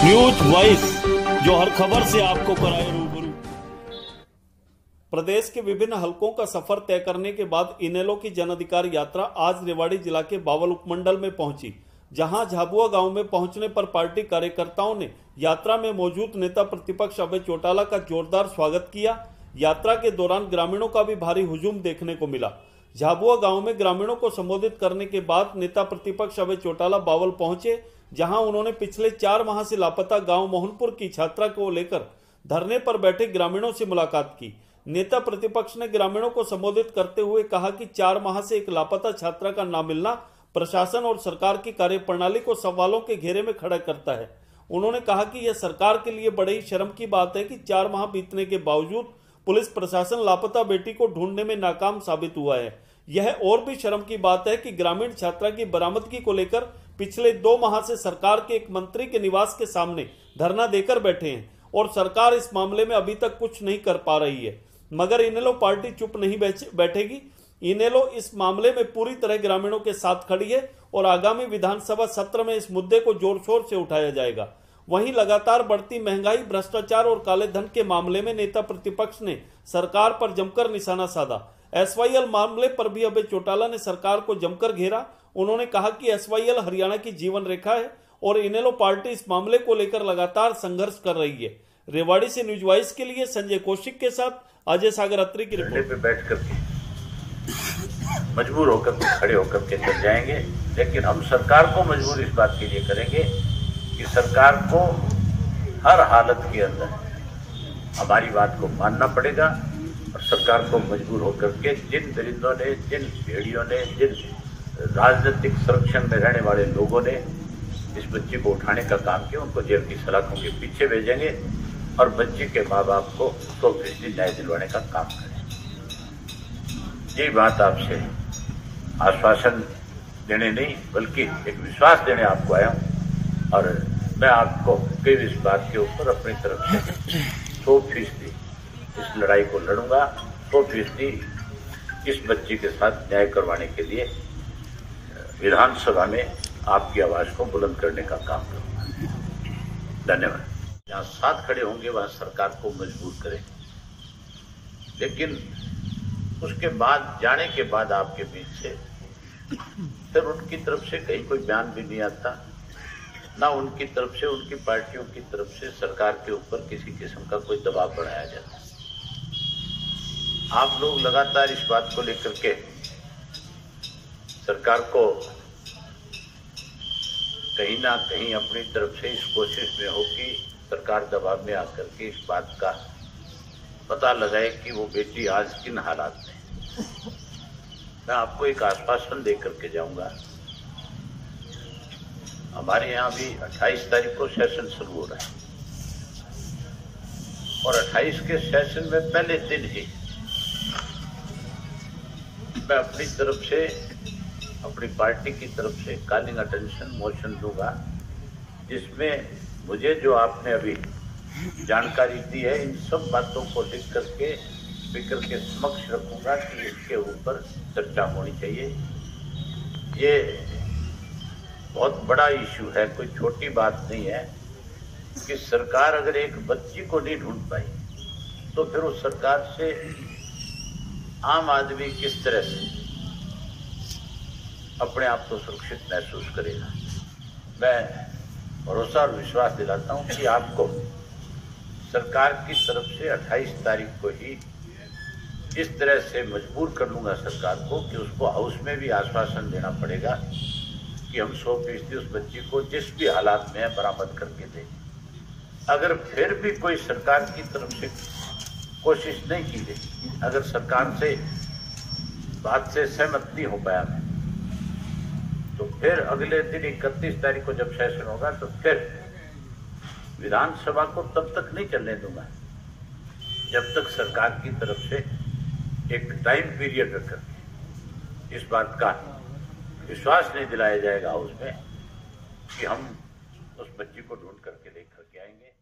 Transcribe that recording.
News voice, जो हर खबर से आपको कराए रूबरू। प्रदेश के विभिन्न हलकों का सफर तय करने के बाद इनेलो की जन अधिकार यात्रा आज रेवाड़ी जिला के बावल उपमंडल में पहुंची, जहां झाबुआ गांव में पहुंचने पर पार्टी कार्यकर्ताओं ने यात्रा में मौजूद नेता प्रतिपक्ष अभय चौटाला का जोरदार स्वागत किया। यात्रा के दौरान ग्रामीणों का भी भारी हुजूम देखने को मिला। झाबुआ गांव में ग्रामीणों को संबोधित करने के बाद नेता प्रतिपक्ष अभय चौटाला बावल पहुंचे, जहां उन्होंने पिछले 4 माह से लापता गांव मोहनपुर की छात्रा को लेकर धरने पर बैठे ग्रामीणों से मुलाकात की। नेता प्रतिपक्ष ने ग्रामीणों को संबोधित करते हुए कहा कि 4 माह से एक लापता छात्रा का न मिलना प्रशासन और सरकार की कार्यप्रणाली को सवालों के घेरे में खड़ा करता है। उन्होंने कहा कि यह सरकार के लिए बड़े ही शर्म की बात है कि 4 माह बीतने के बावजूद पुलिस प्रशासन लापता बेटी को ढूंढने में नाकाम साबित हुआ है। यह और भी शर्म की बात है कि ग्रामीण छात्रा की बरामदगी को लेकर पिछले 2 माह से सरकार के एक मंत्री के निवास के सामने धरना देकर बैठे हैं और सरकार इस मामले में अभी तक कुछ नहीं कर पा रही है। मगर इनेलो पार्टी चुप नहीं बैठेगी। इनेलो इस मामले में पूरी तरह ग्रामीणों के साथ खड़ी है और आगामी विधानसभा सत्र में इस मुद्दे को जोर शोर से उठाया जाएगा। वहीं लगातार बढ़ती महंगाई, भ्रष्टाचार और काले धन के मामले में नेता प्रतिपक्ष ने सरकार पर जमकर निशाना साधा। एसवाईएल मामले पर भी अभय चौटाला ने सरकार को जमकर घेरा। उन्होंने कहा कि एसवाईएल हरियाणा की जीवन रेखा है और इनेलो पार्टी इस मामले को लेकर लगातार संघर्ष कर रही है। रेवाड़ी से न्यूज वॉइस के लिए संजय कौशिक के साथ अजय सागर अत्री की रिपोर्ट। पे बैठ करके मजबूर होकर के खड़े होकर के चल जाएंगे, लेकिन हम सरकार को मजबूर इस बात के लिए करेंगे कि सरकार को हर हालत के अंदर हमारी बात को मानना पड़ेगा और सरकार को मजबूर होकर के जिन दरिंदों ने, जिन भेड़ियों ने, जिन राजनीतिक संरक्षण में रहने वाले लोगों ने इस बच्ची को उठाने का काम किया, उनको जेल की सलाखों के पीछे भेजेंगे और बच्ची के माँ बाप को 100% न्याय दिलवाने का काम करें। यही बात आपसे आश्वासन देने नहीं बल्कि एक विश्वास देने आपको आया हूँ और मैं आपको कई इस बात के ऊपर अपनी तरफ से 100% इस लड़ाई को लड़ूंगा। 100% इस बच्ची के साथ न्याय करवाने के लिए विधानसभा में आपकी आवाज को बुलंद करने का काम करूंगा। धन्यवाद। जहाँ साथ खड़े होंगे वहाँ सरकार को मजबूर करें, लेकिन उसके बाद जाने के बाद आपके बीच से फिर उनकी तरफ से कहीं कोई बयान भी नहीं आता, ना उनकी तरफ से, उनकी पार्टियों की तरफ से सरकार के ऊपर किसी किस्म का कोई दबाव बनाया जाता। आप लोग लगातार इस बात को लेकर के सरकार को कहीं ना कहीं अपनी तरफ से इस कोशिश में हो कि सरकार दबाव में आकर के इस बात का पता लगाए कि वो बेटी आज किन हालात में। मैं आपको एक आश्वासन दे करके जाऊंगा। हमारे यहाँ भी 28 तारीख को सेशन शुरू हो रहा है और 28 के सेशन में पहले दिन ही मैं अपनी तरफ से, अपनी पार्टी की तरफ से कॉलिंग अटेंशन मोशन दूंगा, जिसमें मुझे जो आपने अभी जानकारी दी है इन सब बातों को लिख करके स्पीकर के समक्ष रखूंगा कि इसके ऊपर चर्चा होनी चाहिए। ये बहुत बड़ा इशू है, कोई छोटी बात नहीं है कि सरकार अगर एक बच्ची को नहीं ढूंढ पाई तो फिर उस सरकार से आम आदमी किस तरह से अपने आप को सुरक्षित महसूस करेगा। मैं भरोसा और विश्वास दिलाता हूं कि आपको सरकार की तरफ से 28 तारीख को ही इस तरह से मजबूर कर लूंगा सरकार को कि उसको हाउस में भी आश्वासन देना पड़ेगा कि हम 100% उस बच्ची को जिस भी हालात में है बरामद करके दें। अगर फिर भी कोई सरकार की तरफ से कोशिश नहीं की गई, अगर सरकार से बात से सहमत नहीं हो पाया मैं, तो फिर अगले दिन 31 तारीख को जब सेशन होगा तो फिर विधानसभा को तब तक नहीं चलने दूंगा जब तक सरकार की तरफ से एक टाइम पीरियड रखकर इस बात का विश्वास नहीं दिलाया जाएगा हाउस में कि हम उस बच्ची को ढूंढ करके लेकर के आएंगे।